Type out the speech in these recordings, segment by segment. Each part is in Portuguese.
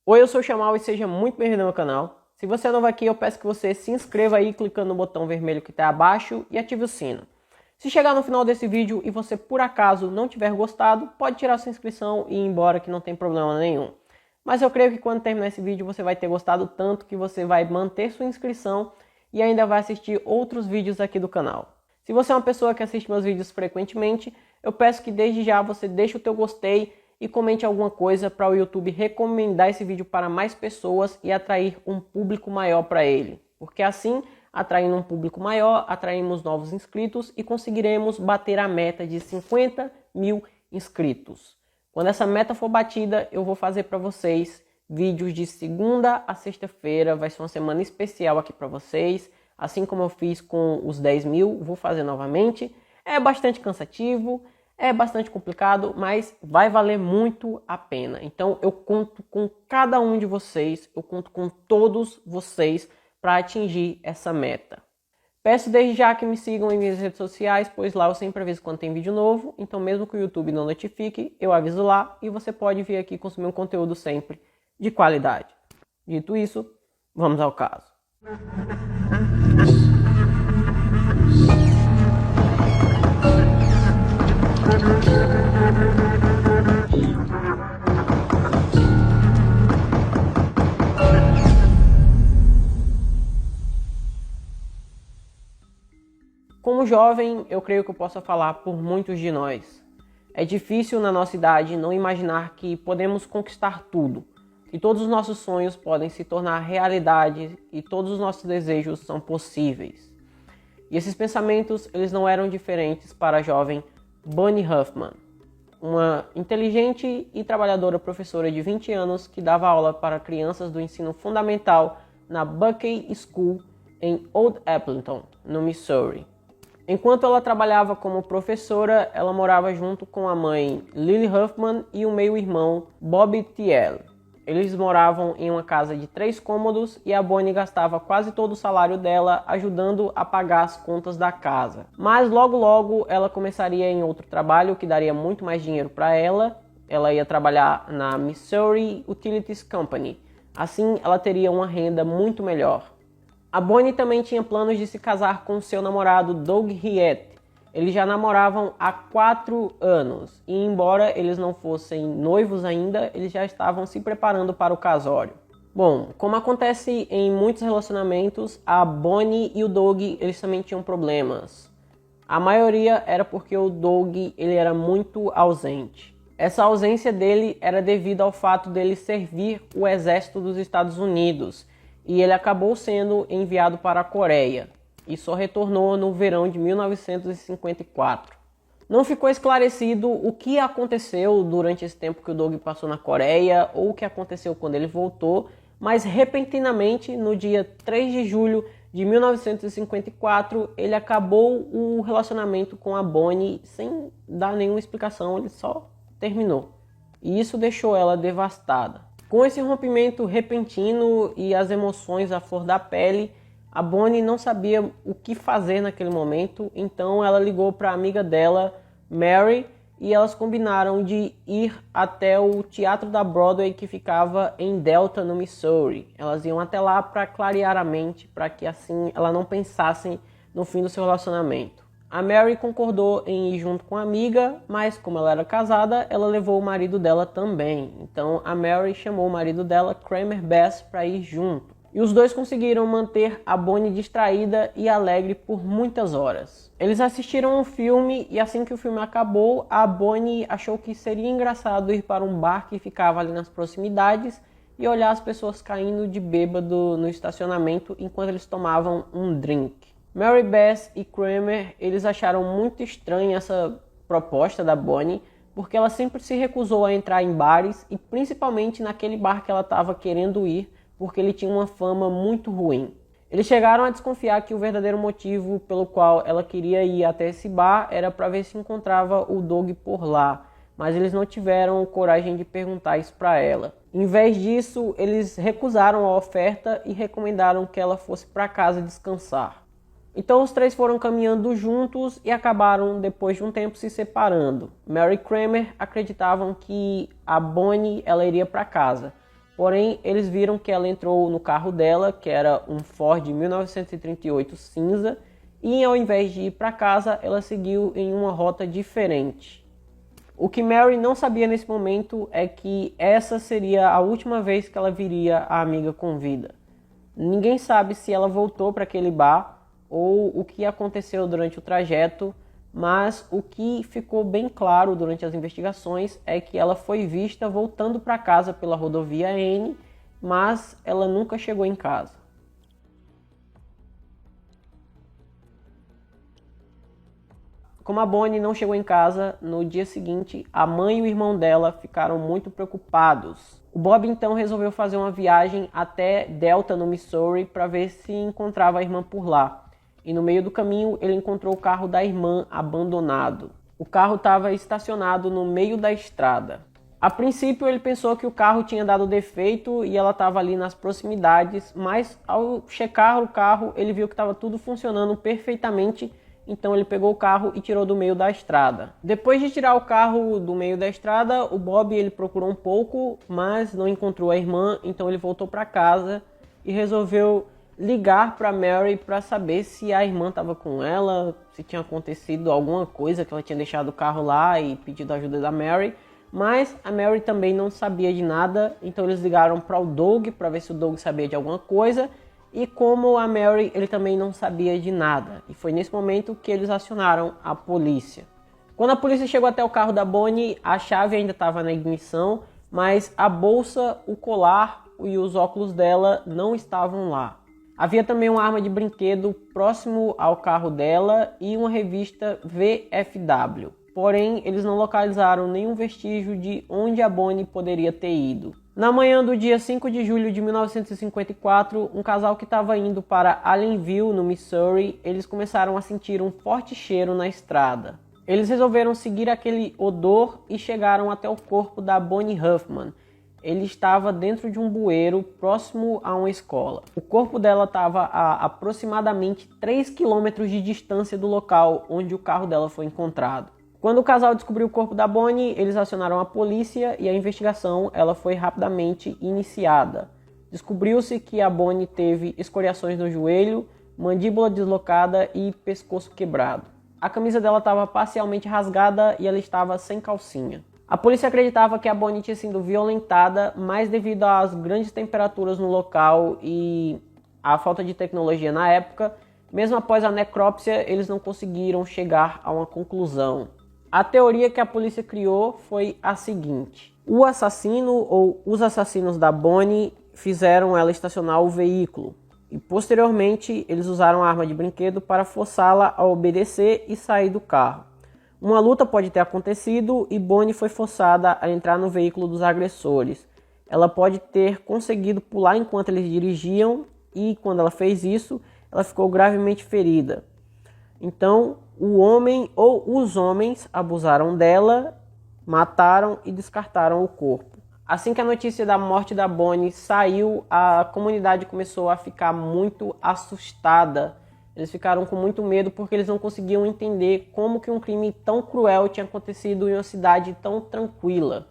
Oi, eu sou o Chamal e seja muito bem-vindo ao meu canal. Se você é novo aqui, eu peço que você se inscreva aí clicando no botão vermelho que está abaixo e ative o sino. Se chegar no final desse vídeo e você por acaso não tiver gostado, pode tirar sua inscrição e ir embora que não tem problema nenhum. Mas eu creio que quando terminar esse vídeo você vai ter gostado tanto que você vai manter sua inscrição e ainda vai assistir outros vídeos aqui do canal. Se você é uma pessoa que assiste meus vídeos frequentemente, eu peço que desde já você deixe o teu gostei e comente alguma coisa para o YouTube recomendar esse vídeo para mais pessoas e atrair um público maior para ele. Porque assim, atraindo um público maior, atraímos novos inscritos e conseguiremos bater a meta de 50 mil inscritos. Quando essa meta for batida, eu vou fazer para vocês vídeos de segunda a sexta-feira. Vai ser uma semana especial aqui para vocês. Assim como eu fiz com os 10 mil, vou fazer novamente. É bastante cansativo. É bastante complicado, mas vai valer muito a pena. Então eu conto com cada um de vocês, eu conto com todos vocês para atingir essa meta. Peço desde já que me sigam em minhas redes sociais, pois lá eu sempre aviso quando tem vídeo novo. Então mesmo que o YouTube não notifique, eu aviso lá e você pode vir aqui consumir um conteúdo sempre de qualidade. Dito isso, vamos ao caso. Como jovem, eu creio que eu possa falar por muitos de nós. É difícil na nossa idade não imaginar que podemos conquistar tudo, que todos os nossos sonhos podem se tornar realidade e todos os nossos desejos são possíveis. E esses pensamentos, eles não eram diferentes para a jovem Bunny Huffman, uma inteligente e trabalhadora professora de 20 anos que dava aula para crianças do ensino fundamental na Buckeye School em Old Appleton, no Missouri. Enquanto ela trabalhava como professora, ela morava junto com a mãe Lily Huffman e o meio-irmão Bobby Thiel. Eles moravam em uma casa de 3 cômodos e a Bonnie gastava quase todo o salário dela ajudando a pagar as contas da casa. Mas logo ela começaria em outro trabalho que daria muito mais dinheiro para ela. Ela ia trabalhar na Missouri Utilities Company. Assim, ela teria uma renda muito melhor. A Bonnie também tinha planos de se casar com seu namorado Doug Hiett. Eles já namoravam há 4 anos e, embora eles não fossem noivos ainda, eles já estavam se preparando para o casório. Bom, como acontece em muitos relacionamentos, a Bonnie e o Doug eles também tinham problemas. A maioria era porque o Doug ele era muito ausente. Essa ausência dele era devido ao fato dele servir o exército dos Estados Unidos. E ele acabou sendo enviado para a Coreia e só retornou no verão de 1954. Não ficou esclarecido o que aconteceu durante esse tempo que o Doug passou na Coreia ou o que aconteceu quando ele voltou, mas repentinamente, no dia 3 de julho de 1954, ele acabou o relacionamento com a Bonnie sem dar nenhuma explicação, ele só terminou. E isso deixou ela devastada. Com esse rompimento repentino e as emoções à flor da pele, a Bonnie não sabia o que fazer naquele momento, então ela ligou para a amiga dela, Mary, e elas combinaram de ir até o teatro da Broadway que ficava em Delta, no Missouri. Elas iam até lá para clarear a mente, para que assim ela não pensasse no fim do seu relacionamento. A Mary concordou em ir junto com a amiga, mas como ela era casada, ela levou o marido dela também. Então a Mary chamou o marido dela, Kramer Bass, para ir junto. E os dois conseguiram manter a Bonnie distraída e alegre por muitas horas. Eles assistiram um filme e assim que o filme acabou, a Bonnie achou que seria engraçado ir para um bar que ficava ali nas proximidades e olhar as pessoas caindo de bêbado no estacionamento enquanto eles tomavam um drink. Mary Bass e Kramer, eles acharam muito estranha essa proposta da Bonnie, porque ela sempre se recusou a entrar em bares e principalmente naquele bar que ela estava querendo ir, porque ele tinha uma fama muito ruim. Eles chegaram a desconfiar que o verdadeiro motivo pelo qual ela queria ir até esse bar era para ver se encontrava o Doug por lá, mas eles não tiveram coragem de perguntar isso para ela. Em vez disso, eles recusaram a oferta e recomendaram que ela fosse para casa descansar. Então os três foram caminhando juntos e acabaram depois de um tempo se separando. Mary e Kramer acreditavam que a Bonnie ela iria para casa, Porém, eles viram que ela entrou no carro dela, que era um Ford 1938 cinza, e ao invés de ir para casa, ela seguiu em uma rota diferente. O que Mary não sabia nesse momento é que essa seria a última vez que ela viria a amiga com vida. Ninguém sabe se ela voltou para aquele bar ou o que aconteceu durante o trajeto, mas o que ficou bem claro durante as investigações é que ela foi vista voltando para casa pela rodovia N, mas ela nunca chegou em casa. Como a Bonnie não chegou em casa, no dia seguinte, a mãe e o irmão dela ficaram muito preocupados. O Bob então resolveu fazer uma viagem até Delta, no Missouri, para ver se encontrava a irmã por lá. E no meio do caminho, ele encontrou o carro da irmã abandonado. O carro estava estacionado no meio da estrada. A princípio, ele pensou que o carro tinha dado defeito e ela estava ali nas proximidades, mas ao checar o carro, ele viu que estava tudo funcionando perfeitamente. Então ele pegou o carro e tirou do meio da estrada. Depois de tirar o carro do meio da estrada, o Bob ele procurou um pouco, mas não encontrou a irmã. Então ele voltou para casa e resolveu ligar para Mary para saber se a irmã estava com ela, se tinha acontecido alguma coisa, que ela tinha deixado o carro lá e pedido a ajuda da Mary. Mas a Mary também não sabia de nada, então eles ligaram para o Doug para ver se o Doug sabia de alguma coisa. E como a Mary, ele também não sabia de nada. E foi nesse momento que eles acionaram a polícia. Quando a polícia chegou até o carro da Bonnie, a chave ainda estava na ignição, mas a bolsa, o colar e os óculos dela não estavam lá. Havia também uma arma de brinquedo próximo ao carro dela e uma revista VFW. Porém, eles não localizaram nenhum vestígio de onde a Bonnie poderia ter ido. Na manhã do dia 5 de julho de 1954, um casal que estava indo para Allenville, no Missouri, eles começaram a sentir um forte cheiro na estrada. Eles resolveram seguir aquele odor e chegaram até o corpo da Bonnie Huffman. Ele estava dentro de um bueiro próximo a uma escola. O corpo dela estava a aproximadamente 3 quilômetros de distância do local onde o carro dela foi encontrado. Quando o casal descobriu o corpo da Bonnie, eles acionaram a polícia e a investigação ela foi rapidamente iniciada. Descobriu-se que a Bonnie teve escoriações no joelho, mandíbula deslocada e pescoço quebrado. A camisa dela estava parcialmente rasgada e ela estava sem calcinha. A polícia acreditava que a Bonnie tinha sido violentada, mas devido às grandes temperaturas no local e à falta de tecnologia na época, mesmo após a necrópsia, eles não conseguiram chegar a uma conclusão. A teoria que a polícia criou foi a seguinte: o assassino ou os assassinos da Bonnie fizeram ela estacionar o veículo e posteriormente eles usaram a arma de brinquedo para forçá-la a obedecer e sair do carro. Uma luta pode ter acontecido e Bonnie foi forçada a entrar no veículo dos agressores. Ela pode ter conseguido pular enquanto eles dirigiam e quando ela fez isso, ela ficou gravemente ferida. Então, o homem ou os homens abusaram dela, mataram e descartaram o corpo. Assim que a notícia da morte da Bonnie saiu, a comunidade começou a ficar muito assustada. Eles ficaram com muito medo porque eles não conseguiam entender como que um crime tão cruel tinha acontecido em uma cidade tão tranquila.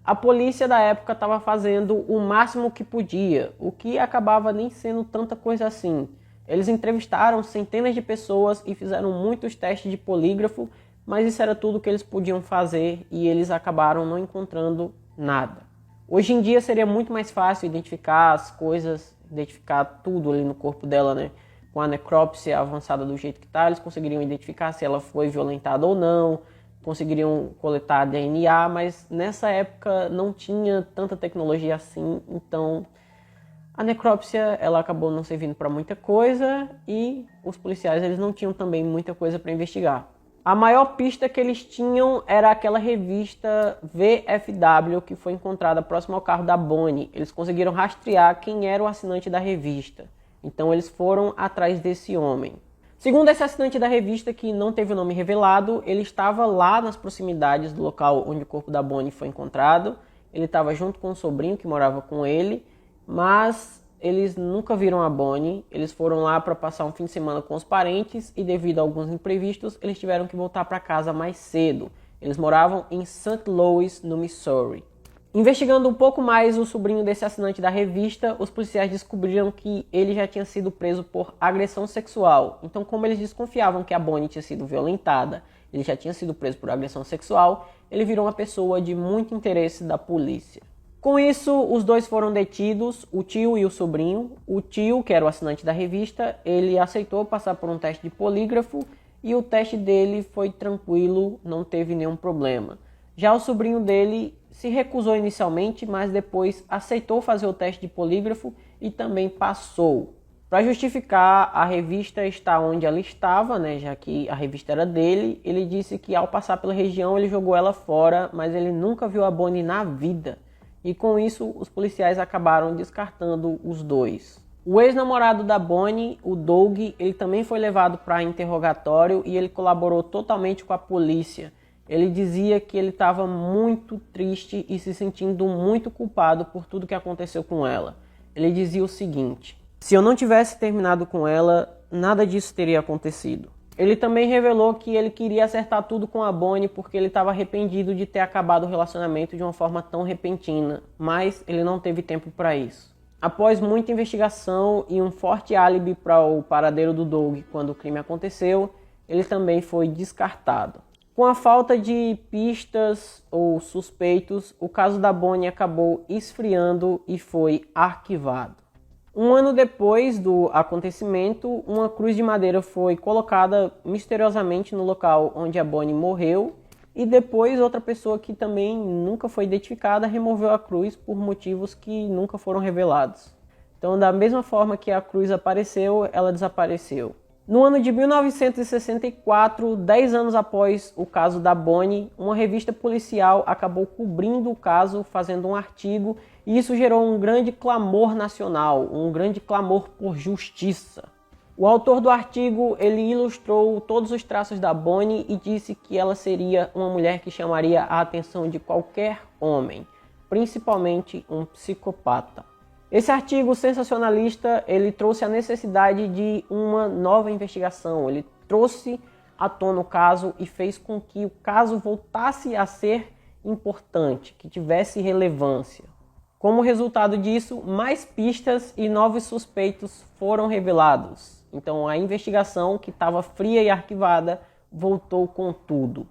A polícia da época estava fazendo o máximo que podia, o que acabava nem sendo tanta coisa assim. Eles entrevistaram centenas de pessoas e fizeram muitos testes de polígrafo, mas isso era tudo que eles podiam fazer e eles acabaram não encontrando nada. Hoje em dia seria muito mais fácil identificar as coisas, identificar tudo ali no corpo dela, né? Com a necrópsia avançada do jeito que está, eles conseguiriam identificar se ela foi violentada ou não, conseguiriam coletar DNA, mas nessa época não tinha tanta tecnologia assim, então a necrópsia ela acabou não servindo para muita coisa e os policiais eles não tinham também muita coisa para investigar. A maior pista que eles tinham era aquela revista VFW que foi encontrada próximo ao carro da Bonnie. Eles conseguiram rastrear quem era o assinante da revista. Então eles foram atrás desse homem. Segundo esse assinante da revista, que não teve o nome revelado, ele estava lá nas proximidades do local onde o corpo da Bonnie foi encontrado. Ele estava junto com o sobrinho que morava com ele, mas eles nunca viram a Bonnie. Eles foram lá para passar um fim de semana com os parentes e devido a alguns imprevistos, eles tiveram que voltar para casa mais cedo. Eles moravam em St. Louis, no Missouri. Investigando um pouco mais o sobrinho desse assinante da revista, os policiais descobriram que ele já tinha sido preso por agressão sexual. Então, como eles desconfiavam que a Bonnie tinha sido violentada, ele já tinha sido preso por agressão sexual, ele virou uma pessoa de muito interesse da polícia. Com isso, os dois foram detidos, o tio e o sobrinho. O tio, que era o assinante da revista, ele aceitou passar por um teste de polígrafo e o teste dele foi tranquilo, não teve nenhum problema. Já o sobrinho dele se recusou inicialmente, mas depois aceitou fazer o teste de polígrafo e também passou. Para justificar a revista estar onde ela estava, já que a revista era dele, ele disse que ao passar pela região ele jogou ela fora, mas ele nunca viu a Bonnie na vida. E com isso os policiais acabaram descartando os dois. O ex-namorado da Bonnie, o Doug, ele também foi levado para interrogatório e ele colaborou totalmente com a polícia. Ele dizia que ele estava muito triste e se sentindo muito culpado por tudo que aconteceu com ela. Ele dizia o seguinte: se eu não tivesse terminado com ela, nada disso teria acontecido. Ele também revelou que ele queria acertar tudo com a Bonnie porque ele estava arrependido de ter acabado o relacionamento de uma forma tão repentina, mas ele não teve tempo para isso. Após muita investigação e um forte álibi para o paradeiro do Doug quando o crime aconteceu, ele também foi descartado. Com a falta de pistas ou suspeitos, o caso da Bonnie acabou esfriando e foi arquivado. Um ano depois do acontecimento, uma cruz de madeira foi colocada misteriosamente no local onde a Bonnie morreu e depois outra pessoa que também nunca foi identificada removeu a cruz por motivos que nunca foram revelados. Então, da mesma forma que a cruz apareceu, ela desapareceu. No ano de 1964, 10 anos após o caso da Bonnie, uma revista policial acabou cobrindo o caso, fazendo um artigo, e isso gerou um grande clamor nacional, um grande clamor por justiça. O autor do artigo, ele ilustrou todos os traços da Bonnie e disse que ela seria uma mulher que chamaria a atenção de qualquer homem, principalmente um psicopata. Esse artigo sensacionalista, ele trouxe a necessidade de uma nova investigação. Ele trouxe à tona o caso e fez com que o caso voltasse a ser importante, que tivesse relevância. Como resultado disso, mais pistas e novos suspeitos foram revelados. Então a investigação, que estava fria e arquivada, voltou com tudo.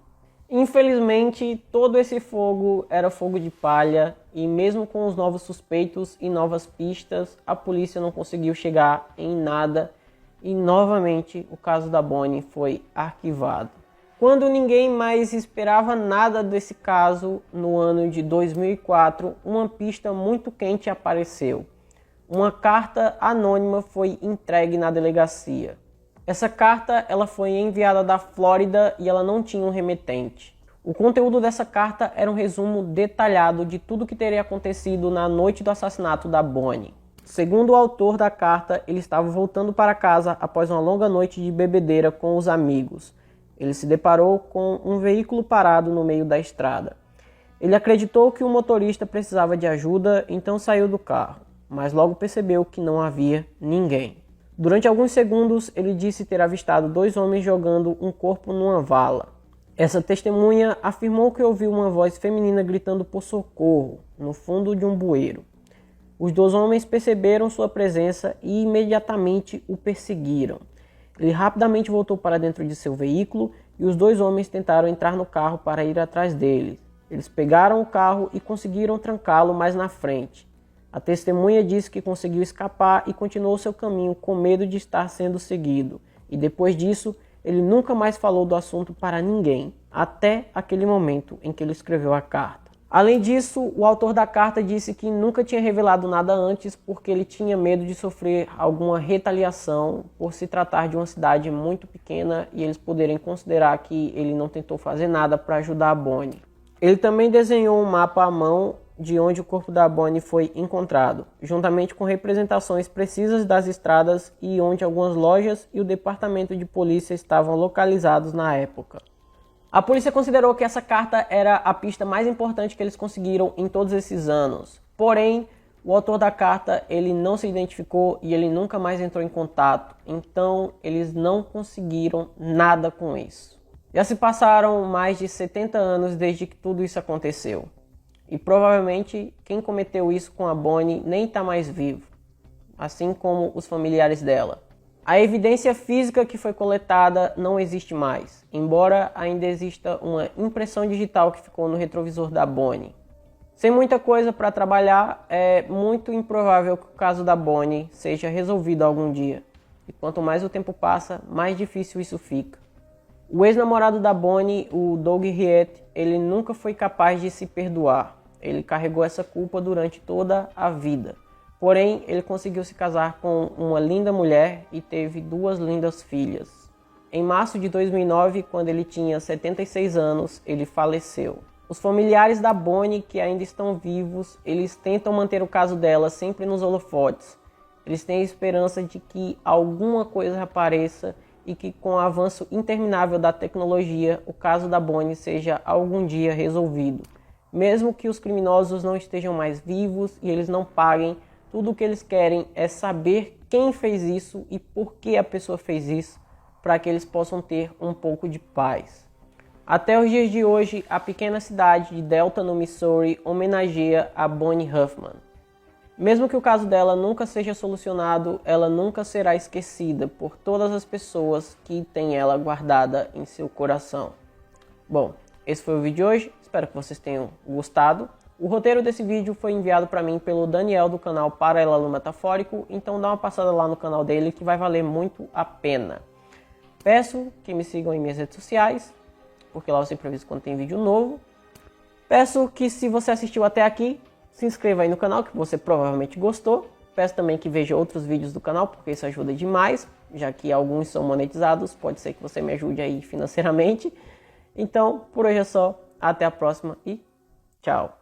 Infelizmente, todo esse fogo era fogo de palha e mesmo com os novos suspeitos e novas pistas, a polícia não conseguiu chegar em nada e novamente o caso da Bonnie foi arquivado. Quando ninguém mais esperava nada desse caso, no ano de 2004, uma pista muito quente apareceu. Uma carta anônima foi entregue na delegacia. Essa carta ela foi enviada da Flórida e ela não tinha um remetente. O conteúdo dessa carta era um resumo detalhado de tudo que teria acontecido na noite do assassinato da Bonnie. Segundo o autor da carta, ele estava voltando para casa após uma longa noite de bebedeira com os amigos. Ele se deparou com um veículo parado no meio da estrada. Ele acreditou que o motorista precisava de ajuda, então saiu do carro, mas logo percebeu que não havia ninguém. Durante alguns segundos, ele disse ter avistado 2 homens jogando um corpo numa vala. Essa testemunha afirmou que ouviu uma voz feminina gritando por socorro, no fundo de um bueiro. Os 2 homens perceberam sua presença e imediatamente o perseguiram. Ele rapidamente voltou para dentro de seu veículo e os 2 homens tentaram entrar no carro para ir atrás deles. Eles pegaram o carro e conseguiram trancá-lo mais na frente. A testemunha disse que conseguiu escapar e continuou seu caminho com medo de estar sendo seguido. E depois disso, ele nunca mais falou do assunto para ninguém, até aquele momento em que ele escreveu a carta. Além disso, o autor da carta disse que nunca tinha revelado nada antes porque ele tinha medo de sofrer alguma retaliação por se tratar de uma cidade muito pequena e eles poderem considerar que ele não tentou fazer nada para ajudar a Bonnie. Ele também desenhou um mapa à mão de onde o corpo da Bonnie foi encontrado, juntamente com representações precisas das estradas e onde algumas lojas e o departamento de polícia estavam localizados na época. A polícia considerou que essa carta era a pista mais importante que eles conseguiram em todos esses anos. Porém, o autor da carta ele não se identificou e ele nunca mais entrou em contato. Então, eles não conseguiram nada com isso. Já se passaram mais de 70 anos desde que tudo isso aconteceu. E provavelmente quem cometeu isso com a Bonnie nem está mais vivo, assim como os familiares dela. A evidência física que foi coletada não existe mais, embora ainda exista uma impressão digital que ficou no retrovisor da Bonnie. Sem muita coisa para trabalhar, é muito improvável que o caso da Bonnie seja resolvido algum dia. E quanto mais o tempo passa, mais difícil isso fica. O ex-namorado da Bonnie, o Doug Riet, ele nunca foi capaz de se perdoar. Ele carregou essa culpa durante toda a vida. Porém, ele conseguiu se casar com uma linda mulher e teve 2 lindas filhas. Em março de 2009, quando ele tinha 76 anos, ele faleceu. Os familiares da Bonnie, que ainda estão vivos, eles tentam manter o caso dela sempre nos holofotes. Eles têm a esperança de que alguma coisa apareça e que com o avanço interminável da tecnologia, o caso da Bonnie seja algum dia resolvido. Mesmo que os criminosos não estejam mais vivos e eles não paguem, tudo o que eles querem é saber quem fez isso e por que a pessoa fez isso, para que eles possam ter um pouco de paz. Até os dias de hoje, a pequena cidade de Delta, no Missouri, homenageia a Bonnie Huffman. Mesmo que o caso dela nunca seja solucionado, ela nunca será esquecida por todas as pessoas que têm ela guardada em seu coração. Bom, esse foi o vídeo de hoje, espero que vocês tenham gostado. O roteiro desse vídeo foi enviado para mim pelo Daniel do canal Paralelo Metafórico, então dá uma passada lá no canal dele que vai valer muito a pena. Peço que me sigam em minhas redes sociais, porque lá eu sempre aviso quando tem vídeo novo. Peço que, se você assistiu até aqui, se inscreva aí no canal, que você provavelmente gostou. Peço também que veja outros vídeos do canal, porque isso ajuda demais, já que alguns são monetizados, pode ser que você me ajude aí financeiramente. Então, por hoje é só, até a próxima e tchau!